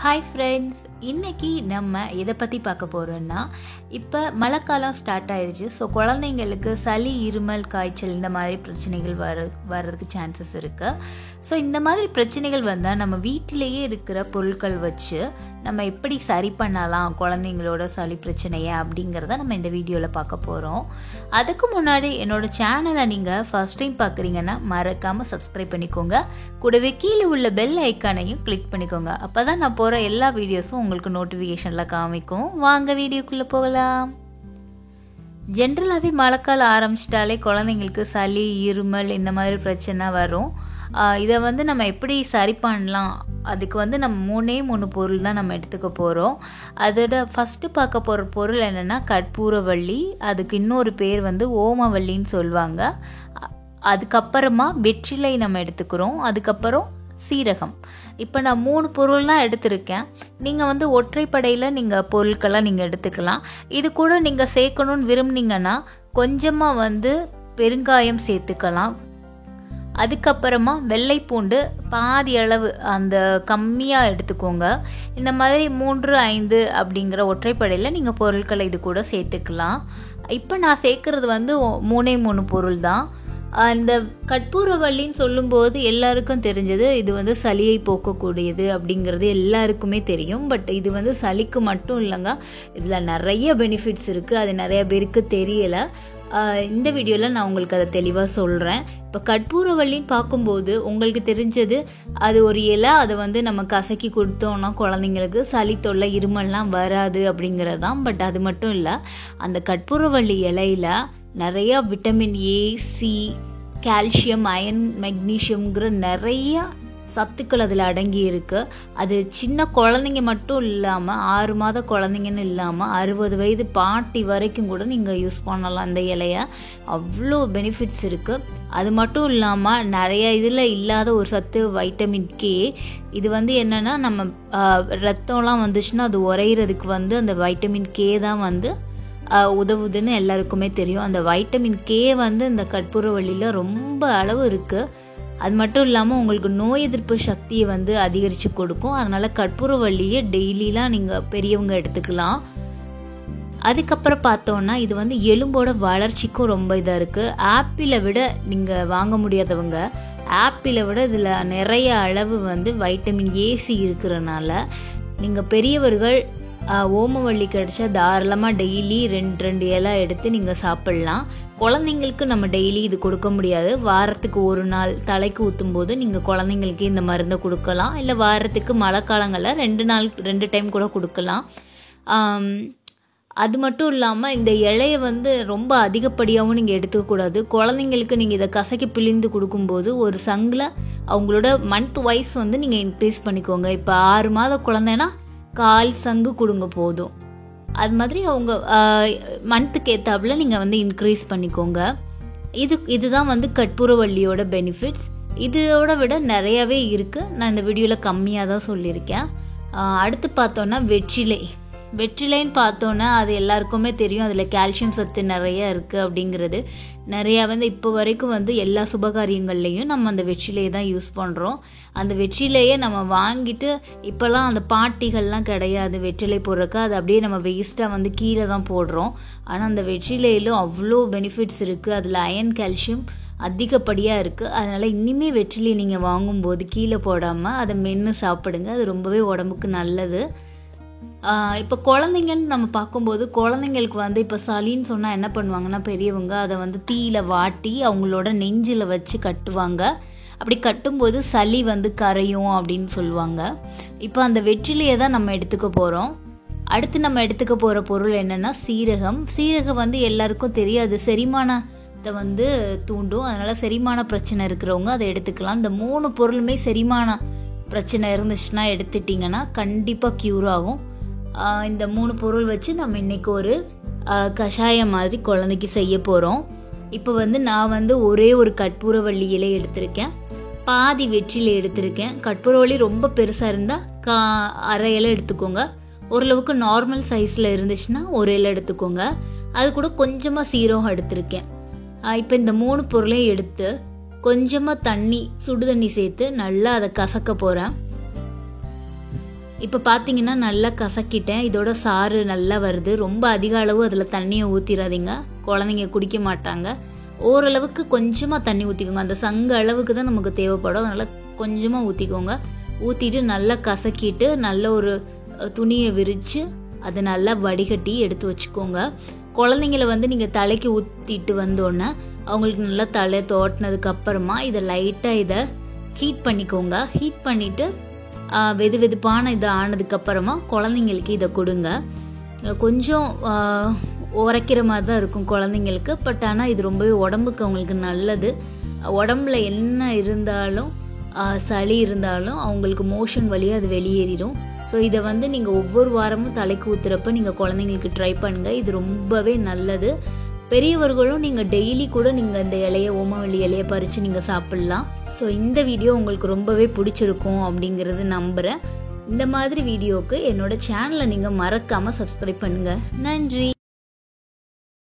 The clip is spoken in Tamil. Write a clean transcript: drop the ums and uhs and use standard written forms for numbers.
ஹாய் ஃப்ரெண்ட்ஸ், இன்றைக்கி நம்ம எதை பற்றி பார்க்க போகிறோன்னா, இப்போ மழைக்காலம் ஸ்டார்ட் ஆயிடுச்சு. ஸோ குழந்தைங்களுக்கு சளி, இருமல், காய்ச்சல் இந்த மாதிரி பிரச்சனைகள் வர்றதுக்கு சான்சஸ் இருக்குது. ஸோ இந்த மாதிரி பிரச்சனைகள் வந்தால் நம்ம வீட்டிலேயே இருக்கிற பொருட்கள் வச்சு நம்ம எப்படி சரி பண்ணலாம் குழந்தைங்களோட சளி பிரச்சனையை அப்படிங்கிறத நம்ம இந்த வீடியோவில் பார்க்க போகிறோம். அதுக்கு முன்னாடி என்னோடய சேனலை நீங்கள் ஃபர்ஸ்ட் டைம் பார்க்குறீங்கன்னா மறக்காமல் சப்ஸ்கிரைப் பண்ணிக்கோங்க. கூடவே கீழே உள்ள பெல் ஐக்கானையும் கிளிக் பண்ணிக்கோங்க. அப்போ தான் நான் போகிற எல்லா வீடியோஸும் உங்களுக்கு நோட்டிஃபிகேஷனில் காமிக்கும். வாங்க வீடியோக்குள்ளே போகலாம். ஜென்ரலாகவே மழைக்காலம் ஆரம்பிச்சிட்டாலே குழந்தைங்களுக்கு சளி, இருமல் இந்த மாதிரி பிரச்சனை வரும். இதை நம்ம எப்படி சரி பண்ணலாம், அதுக்கு நம்ம 3 பொருள் தான் நம்ம எடுத்துக்க போகிறோம். அதோட ஃபஸ்ட்டு பார்க்க போகிற பொருள் என்னென்னா கற்பூரவள்ளி. அதுக்கு இன்னொரு பேர் ஓமவல்லின்னு சொல்லுவாங்க. அதுக்கப்புறமா வெற்றிலை நம்ம எடுத்துக்கிறோம். அதுக்கப்புறம் சீரகம். இப்போ நான் 3 பொருள் தான் எடுத்திருக்கேன். நீங்கள் ஒற்றைப்படையில் நீங்கள் பொருட்களாக நீங்கள் எடுத்துக்கலாம். இது கூட நீங்கள் சேர்க்கணுன்னு விரும்புனீங்கன்னா கொஞ்சமாக பெருங்காயம் சேர்த்துக்கலாம். அதுக்கப்புறமா வெள்ளைப்பூண்டு பாதி அளவு, அந்த கம்மியாக எடுத்துக்கோங்க. இந்த மாதிரி 3, 5 அப்படிங்கிற ஒற்றைப்படையில் நீங்கள் பொருட்களை இது கூட சேர்த்துக்கலாம். இப்போ நான் சேர்க்குறது 3 பொருள் தான். இந்த கற்பூரவள்ளின்னு சொல்லும்போது எல்லாருக்கும் தெரிஞ்சது இது சளியை போக்கக்கூடியது அப்படிங்கிறது எல்லாருக்குமே தெரியும். பட் இது சளிக்கு மட்டும் இல்லைங்க, இதில் நிறைய பெனிஃபிட்ஸ் இருக்குது. அது நிறைய பேருக்கு தெரியலை. இந்த வீடியோவில் நான் உங்களுக்கு அதை தெளிவாக சொல்கிறேன். இப்போ கற்பூரவள்ளின்னு பார்க்கும்போது உங்களுக்கு தெரிஞ்சது அது ஒரு இலை. அதை நம்ம கசக்கி கொடுத்தோன்னா குழந்தைங்களுக்கு சளி தொல்லை, இருமல்லாம் வராது அப்படிங்கிறது தான். பட் அது மட்டும் இல்லை, அந்த கற்பூரவள்ளி இலையில் நிறையா vitamin A, C, calcium, iron, மெக்னீஷியம்ங்கிற நிறைய சத்துக்கள் அதில் அடங்கி இருக்குது. அது சின்ன குழந்தைங்க மட்டும் இல்லாமல் 6 மாத குழந்தைங்கன்னு இல்லாமல் 60 வயது பாட்டி வரைக்கும் கூட நீங்கள் யூஸ் பண்ணலாம் அந்த இலையை. அவ்வளோ பெனிஃபிட்ஸ் இருக்குது. அது மட்டும் இல்லாமல் நிறைய இதில் இல்லாத ஒரு சத்து வைட்டமின் கே. இது என்னென்னா நம்ம ரத்தம்லாம் வந்துச்சுன்னா அது உறையிறதுக்கு அந்த வைட்டமின் கே தான் உதவுதுன்னு எல்லாருக்குமே தெரியும். அந்த வைட்டமின் கே இந்த கற்பூரவள்ளியில் ரொம்ப அளவு இருக்குது. அது மட்டும் இல்லாமல் உங்களுக்கு நோய் எதிர்ப்பு சக்தியை அதிகரித்து கொடுக்கும். அதனால் கற்பூரவள்ளியை டெய்லிலாம் நீங்கள் பெரியவங்க எடுத்துக்கலாம். அதுக்கப்புறம் பார்த்தோன்னா இது எலும்போட வளர்ச்சிக்கும் ரொம்ப இதாக இருக்குது. ஆப்பிளை விட நீங்கள் வாங்க முடியாதவங்க ஆப்பிளை விட இதில் நிறைய அளவு வைட்டமின் ஏசி இருக்கிறனால நீங்கள் பெரியவர்கள் ஓமவள்ளி கிடைச்சா தாராளமாக டெய்லி 2 இலை எடுத்து நீங்கள் சாப்பிட்லாம். குழந்தைங்களுக்கு நம்ம டெய்லி இது கொடுக்க முடியாது. வாரத்துக்கு 1 நாள் தலைக்கு ஊற்றும் போது நீங்கள் குழந்தைங்களுக்கு இந்த மருந்தை கொடுக்கலாம். இல்லை வாரத்துக்கு மழை காலங்களில் 2 டைம் கூட கொடுக்கலாம். அது மட்டும் இல்லாமல் இந்த இலையை ரொம்ப அதிகப்படியாகவும் நீங்கள் எடுத்துக்கக்கூடாது. குழந்தைங்களுக்கு நீங்கள் இதை கசக்கி பிழிந்து கொடுக்கும்போது ஒரு சங்கில் அவங்களோட மந்த் வைஸ் நீங்கள் இன்க்ரீஸ் பண்ணிக்கோங்க. இப்போ 6 மாத குழந்தைன்னா 1/4 சங்கு கொடுங்க போதும். அது மாதிரி அவங்க மந்த்துக்கு ஏற்றாப்புல நீங்கள் இன்க்ரீஸ் பண்ணிக்கோங்க. இதுதான் கற்பூரவள்ளியோட பெனிஃபிட்ஸ். இதோட விட நிறையாவே இருக்குது. நான் இந்த வீடியோவில் கம்மியாக தான் சொல்லியிருக்கேன். அடுத்து பார்த்தோன்னா வெற்றிலைன்னு பார்த்தோன்னா அது எல்லாருக்குமே தெரியும். அதில் கால்சியம் சத்து நிறையா இருக்குது அப்படிங்கிறது. நிறையா இப்போ வரைக்கும் எல்லா சுபகாரியங்கள்லேயும் நம்ம அந்த வெற்றிலையை தான் யூஸ் பண்ணுறோம். அந்த வெற்றிலையை நம்ம வாங்கிட்டு இப்போல்லாம் அந்த பாட்டிகள்லாம் கிடையாது வெற்றிலை போடுறக்கு. அது அப்படியே நம்ம வேஸ்ட்டாக கீழே தான் போடுறோம். ஆனால் அந்த வெற்றிலையிலும் அவ்வளோ பெனிஃபிட்ஸ் இருக்குது. அதில் அயன், கால்சியம் அதிகப்படியாக இருக்குது. அதனால் இனிமேல் வெற்றிலை நீங்கள் வாங்கும்போது கீழே போடாமல் அதை மென்று சாப்பிடுங்க. அது ரொம்பவே உடம்புக்கு நல்லது. இப்போ குழந்தைங்கன்னு நம்ம பார்க்கும்போது குழந்தைங்களுக்கு இப்போ சளின்னு சொன்னால் என்ன பண்ணுவாங்கன்னா பெரியவங்க அதை தீயில வாட்டி அவங்களோட நெஞ்சில் வச்சு கட்டுவாங்க. அப்படி கட்டும்போது சளி கரையும் அப்படின்னு சொல்லுவாங்க. இப்போ அந்த வெற்றிலையை தான் நம்ம எடுத்துக்க போகிறோம். அடுத்து நம்ம எடுத்துக்க போகிற பொருள் என்னென்னா சீரகம் எல்லாருக்கும் தெரியாது, செரிமானத்தை தூண்டும். அதனால் செரிமான பிரச்சனை இருக்கிறவங்க அதை எடுத்துக்கலாம். இந்த 3 பொருளுமே செரிமான பிரச்சனை இருந்துச்சுன்னா எடுத்துட்டிங்கன்னா கண்டிப்பாக க்யூர் ஆகும். இந்த 3 பொருள் வச்சு நம்ம இன்றைக்கி ஒரு கஷாயம் மாதிரி குழந்தைக்கு செய்ய போகிறோம். இப்போ நான் ஒரே ஒரு கற்பூரவள்ளி இலை எடுத்திருக்கேன், பாதி வெற்றிலை எடுத்திருக்கேன். கற்பூரவள்ளி ரொம்ப பெருசாக இருந்தால் 1/2 இலை எடுத்துக்கோங்க. ஓரளவுக்கு நார்மல் சைஸில் இருந்துச்சுன்னா 1 இலை எடுத்துக்கோங்க. அது கூட கொஞ்சமாக சீரகம் எடுத்திருக்கேன். இப்போ இந்த 3 பொருளையும் எடுத்து கொஞ்சமாக சுடு தண்ணி சேர்த்து நல்லா அதை கசக்க போகிறேன். இப்போ பார்த்தீங்கன்னா நல்லா கசக்கிட்டேன். இதோட சாறு நல்லா வருது. ரொம்ப அதிக அளவு அதில் தண்ணியை ஊற்றிடாதீங்க, குழந்தைங்க குடிக்க மாட்டாங்க. ஓரளவுக்கு கொஞ்சமாக தண்ணி ஊற்றிக்கோங்க. அந்த சங்கு அளவுக்கு தான் நமக்கு தேவைப்படும். அதனால் கொஞ்சமாக ஊற்றிக்கோங்க. ஊற்றிட்டு நல்லா கசக்கிட்டு நல்ல ஒரு துணியை விரித்து அதை நல்லா வடிகட்டி எடுத்து வச்சுக்கோங்க. குழந்தைங்கள நீங்கள் தலைக்கு ஊற்றிட்டு வந்தோடனே அவங்களுக்கு நல்லா தலை தோட்டினதுக்கப்புறமா இதை லைட்டாக இதை ஹீட் பண்ணிக்கோங்க. ஹீட் பண்ணிவிட்டு வெது வெதுப்பான இது ஆனதுக்கப்புறமா குழந்தைங்களுக்கு இதை கொடுங்க. கொஞ்சம் உரைக்கிற மாதிரி தான் இருக்கும் குழந்தைங்களுக்கு. பட் ஆனால் இது ரொம்பவே உடம்புக்கு அவங்களுக்கு நல்லது. உடம்புல என்ன இருந்தாலும் சளி இருந்தாலும் அவங்களுக்கு மோஷன் வழியாக அது வெளியேறிடும். ஸோ இதை நீங்கள் ஒவ்வொரு வாரமும் தலைக்கு ஊற்றுறப்ப நீங்கள் குழந்தைங்களுக்கு ட்ரை பண்ணுங்கள். இது ரொம்பவே நல்லது. பெரியவர்களும் நீங்கள் டெய்லி கூட நீங்கள் இந்த இலையை, ஓமவல்லி இலையை பறித்து நீங்கள் சாப்பிட்லாம். ஸோ இந்த வீடியோ உங்களுக்கு ரொம்பவே பிடிச்சிருக்கும் அப்படிங்கிறது நம்புகிறேன். இந்த மாதிரி வீடியோவுக்கு என்னோட சேனலை நீங்கள் மறக்காமல் சப்ஸ்கிரைப் பண்ணுங்கள். நன்றி.